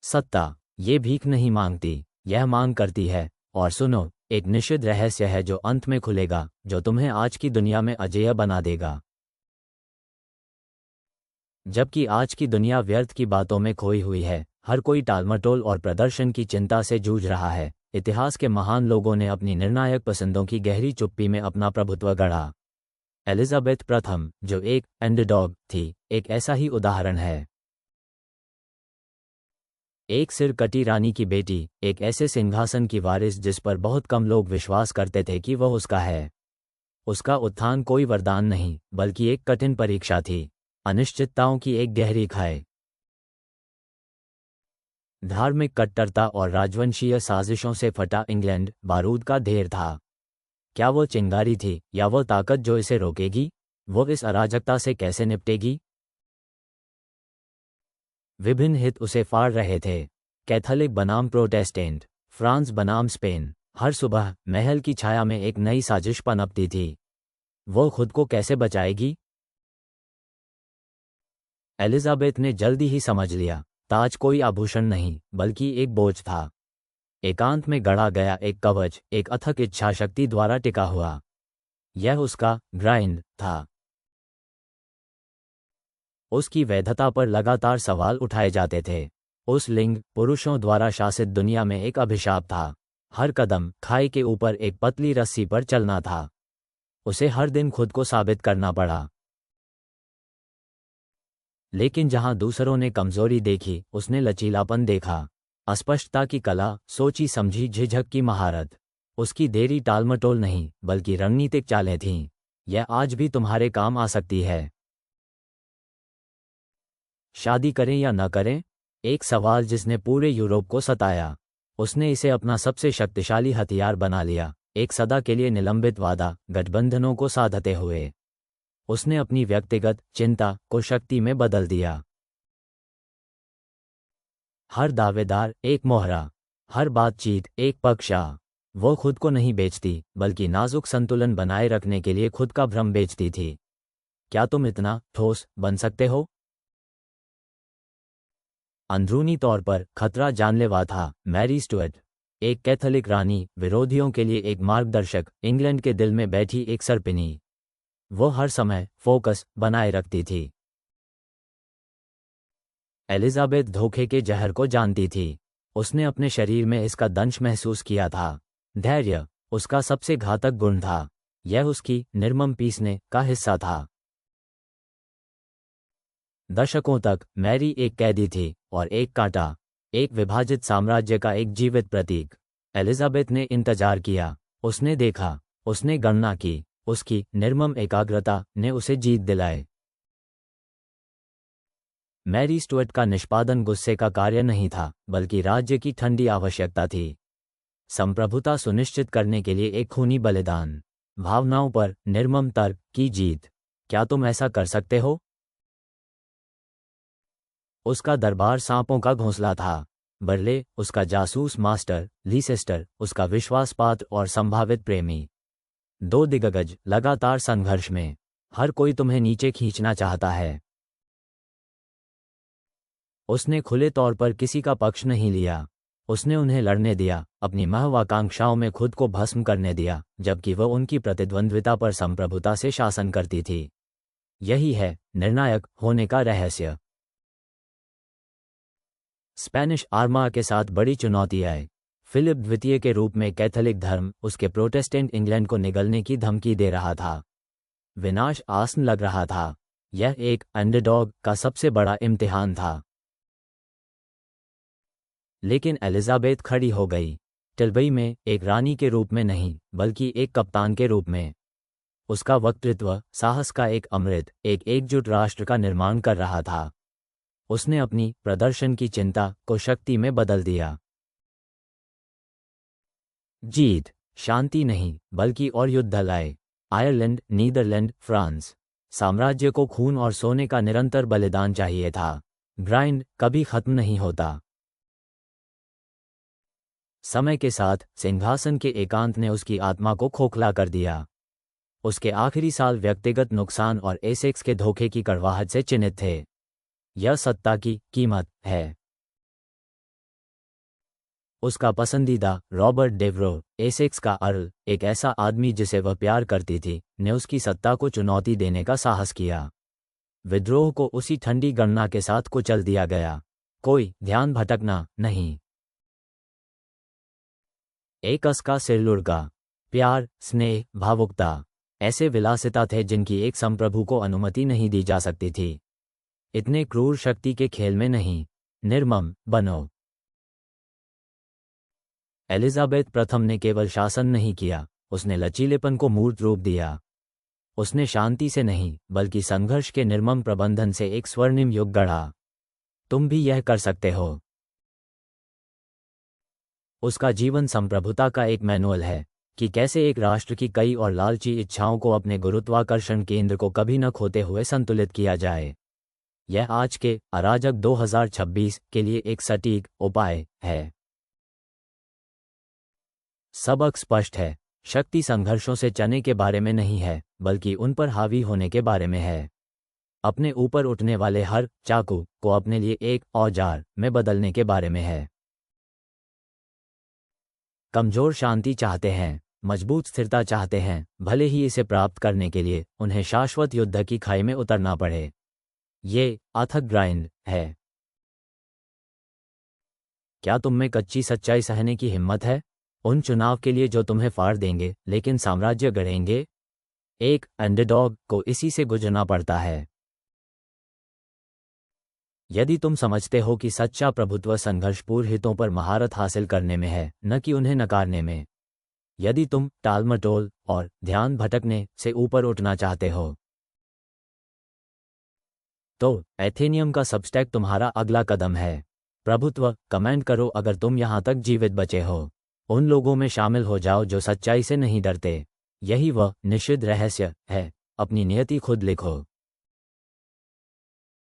सत्ता ये भीख नहीं मांगती, यह मांग करती है। और सुनो, एक निषिद्ध रहस्य है जो अंत में खुलेगा, जो तुम्हें आज की दुनिया में अजेय बना देगा। जबकि आज की दुनिया व्यर्थ की बातों में खोई हुई है, हर कोई टालमटोल और प्रदर्शन की चिंता से जूझ रहा है, इतिहास के महान लोगों ने अपनी निर्णायक पसंदों की गहरी चुप्पी में अपना प्रभुत्व गढ़ा। एलिजाबेथ प्रथम, जो एक अंडरडॉग थी, एक ऐसा ही उदाहरण है। एक सिर कटी रानी की बेटी, एक ऐसे सिंहासन की वारिस जिस पर बहुत कम लोग विश्वास करते थे कि वह उसका है। उसका उत्थान कोई वरदान नहीं, बल्कि एक कठिन परीक्षा थी, अनिश्चितताओं की एक गहरी खाई। धार्मिक कट्टरता और राजवंशीय साजिशों से फटा इंग्लैंड बारूद का ढेर था। क्या वो चिंगारी थी, या वो ताकत जो इसे रोकेगी? वो इस अराजकता से कैसे निपटेगी? विभिन्न हित उसे फाड़ रहे थे, कैथोलिक बनाम प्रोटेस्टेंट, फ्रांस बनाम स्पेन। हर सुबह महल की छाया में एक नई साजिश पनपती थी। वो खुद को कैसे बचाएगी? एलिजाबेथ ने जल्दी ही समझ लिया, ताज कोई आभूषण नहीं, बल्कि एक बोझ था, एकांत में गढ़ा गया एक कवच, एक अथक इच्छाशक्ति द्वारा टिका हुआ। यह उसका ग्राइंड था। उसकी वैधता पर लगातार सवाल उठाए जाते थे। उस लिंग पुरुषों द्वारा शासित दुनिया में एक अभिशाप था। हर कदम खाई के ऊपर एक पतली रस्सी पर चलना था। उसे हर दिन खुद को साबित करना पड़ा। लेकिन जहां दूसरों ने कमजोरी देखी, उसने लचीलापन देखा, अस्पष्टता की कला, सोची समझी झिझक की महारत। उसकी देरी टालमटोल नहीं, बल्कि रणनीतिक चालें थीं। यह आज भी तुम्हारे काम आ सकती है। शादी करें या न करें? एक सवाल जिसने पूरे यूरोप को सताया। उसने इसे अपना सबसे शक्तिशाली हथियार बना लिया, एक सदा के लिए निलंबित वादा, गठबंधनों को साधते हुए। उसने अपनी व्यक्तिगत चिंता को शक्ति में बदल दिया। हर दावेदार एक मोहरा, हर बातचीत एक पक्षा। वो खुद को नहीं बेचती, बल्कि नाजुक संतुलन बनाए रखने के लिए खुद का भ्रम बेचती थी। क्या तुम इतना ठोस बन सकते हो? अंदरूनी तौर पर खतरा जानलेवा था। मैरी स्टुअर्ट, एक कैथोलिक रानी, विरोधियों के लिए एक मार्गदर्शक, इंग्लैंड के दिल में बैठी एक सर्पिनी। वो हर समय फोकस बनाए रखती थी। एलिजाबेथ धोखे के जहर को जानती थी। उसने अपने शरीर में इसका दंश महसूस किया था। धैर्य उसका सबसे घातक गुण था। यह उसकी निर्मम पीसने का हिस्सा था। दशकों तक मैरी एक कैदी थी और एक कांटा, एक विभाजित साम्राज्य का एक जीवित प्रतीक। एलिजाबेथ ने इंतजार किया, उसने देखा, उसने गणना की, उसकी निर्मम एकाग्रता ने उसे जीत दिलाए। मैरी स्टुअर्ट का निष्पादन गुस्से का कार्य नहीं था, बल्कि राज्य की ठंडी आवश्यकता थी। संप्रभुता सुनिश्चित करने के लिए एक खूनी बलिदान, भावनाओं पर निर्मम तर्क की जीत। क्या तुम ऐसा कर सकते हो? उसका दरबार सांपों का घोंसला था। बर्ले उसका जासूस मास्टर, लीसेस्टर उसका विश्वासपात्र और संभावित प्रेमी। दो दिग्गज लगातार संघर्ष में। हर कोई तुम्हें नीचे खींचना चाहता है। उसने खुले तौर पर किसी का पक्ष नहीं लिया। उसने उन्हें लड़ने दिया, अपनी महत्वाकांक्षाओं में खुद को भस्म करने दिया, जबकि वह उनकी प्रतिद्वंद्विता पर संप्रभुता से शासन करती थी। यही है निर्णायक होने का रहस्य। स्पेनिश आर्मा के साथ बड़ी चुनौती आई। फिलिप द्वितीय के रूप में कैथोलिक धर्म उसके प्रोटेस्टेंट इंग्लैंड को निगलने की धमकी दे रहा था। विनाश आसन लग रहा था। यह एक अंडरडॉग का सबसे बड़ा इम्तिहान था। लेकिन एलिजाबेथ खड़ी हो गई, टिल्बई में एक रानी के रूप में नहीं, बल्कि एक कप्तान के रूप में। उसका वक्तृत्व साहस का एक अमृत, एक एकजुट राष्ट्र का निर्माण कर रहा था। उसने अपनी प्रदर्शन की चिंता को शक्ति में बदल दिया। जीत शांति नहीं, बल्कि और युद्ध लाए। Ireland, Netherland, France. साम्राज्य को खून और सोने का निरंतर बलिदान चाहिए था। ग्राइंड कभी खत्म नहीं होता। समय के साथ सिंहासन के एकांत ने उसकी आत्मा को खोखला कर दिया। उसके आखिरी साल व्यक्तिगत नुकसान और एसेक्स के धोखे की कड़वाहट से चिन्हित थे। यह सत्ता की कीमत है। उसका पसंदीदा रॉबर्ट डेवरो, एसेक्स का अर्ल, एक ऐसा आदमी जिसे वह प्यार करती थी, ने उसकी सत्ता को चुनौती देने का साहस किया। विद्रोह को उसी ठंडी गणना के साथ कुचल दिया गया। कोई ध्यान भटकना नहीं। एक असका सिर लुढ़का। प्यार, स्नेह, भावुकता, ऐसे विलासिता थे जिनकी एक संप्रभु को अनुमति नहीं दी जा सकती थी। इतने क्रूर शक्ति के खेल में नहीं। निर्मम बनो। एलिजाबेथ प्रथम ने केवल शासन नहीं किया, उसने लचीलेपन को मूर्त रूप दिया। उसने शांति से नहीं बल्कि संघर्ष के निर्मम प्रबंधन से एक स्वर्णिम युग गढ़ा। तुम भी यह कर सकते हो। उसका जीवन संप्रभुता का एक मैनुअल है कि कैसे एक राष्ट्र की कई और लालची इच्छाओं को अपने गुरुत्वाकर्षण केंद्र को कभी न खोते हुए संतुलित किया जाए। यह आज के अराजक 2026 के लिए एक सटीक उपाय है। सबक स्पष्ट है। शक्ति संघर्षों से चने के बारे में नहीं है, बल्कि उन पर हावी होने के बारे में है। अपने ऊपर उठने वाले हर चाकू को अपने लिए एक औजार में बदलने के बारे में है। कमजोर शांति चाहते हैं, मजबूत स्थिरता चाहते हैं, भले ही इसे प्राप्त करने के लिए उन्हें शाश्वत युद्ध की खाई में उतरना पड़े। ये अथक ग्राइंड है। क्या तुम में कच्ची सच्चाई सहने की हिम्मत है? उन चुनाव के लिए जो तुम्हें फाड़ देंगे लेकिन साम्राज्य गढ़ेंगे। एक अंडरडॉग को इसी से गुजरना पड़ता है। यदि तुम समझते हो कि सच्चा प्रभुत्व संघर्षपूर्ण हितों पर महारत हासिल करने में है, न कि उन्हें नकारने में, यदि तुम टालमटोल और ध्यान भटकने से ऊपर उठना चाहते हो, तो एथेनियम का सबस्टैक तुम्हारा अगला कदम है। प्रभुत्व कमेंट करो अगर तुम यहां तक जीवित बचे हो। उन लोगों में शामिल हो जाओ जो सच्चाई से नहीं डरते। यही वह निषिद्ध रहस्य है। अपनी नियति खुद लिखो।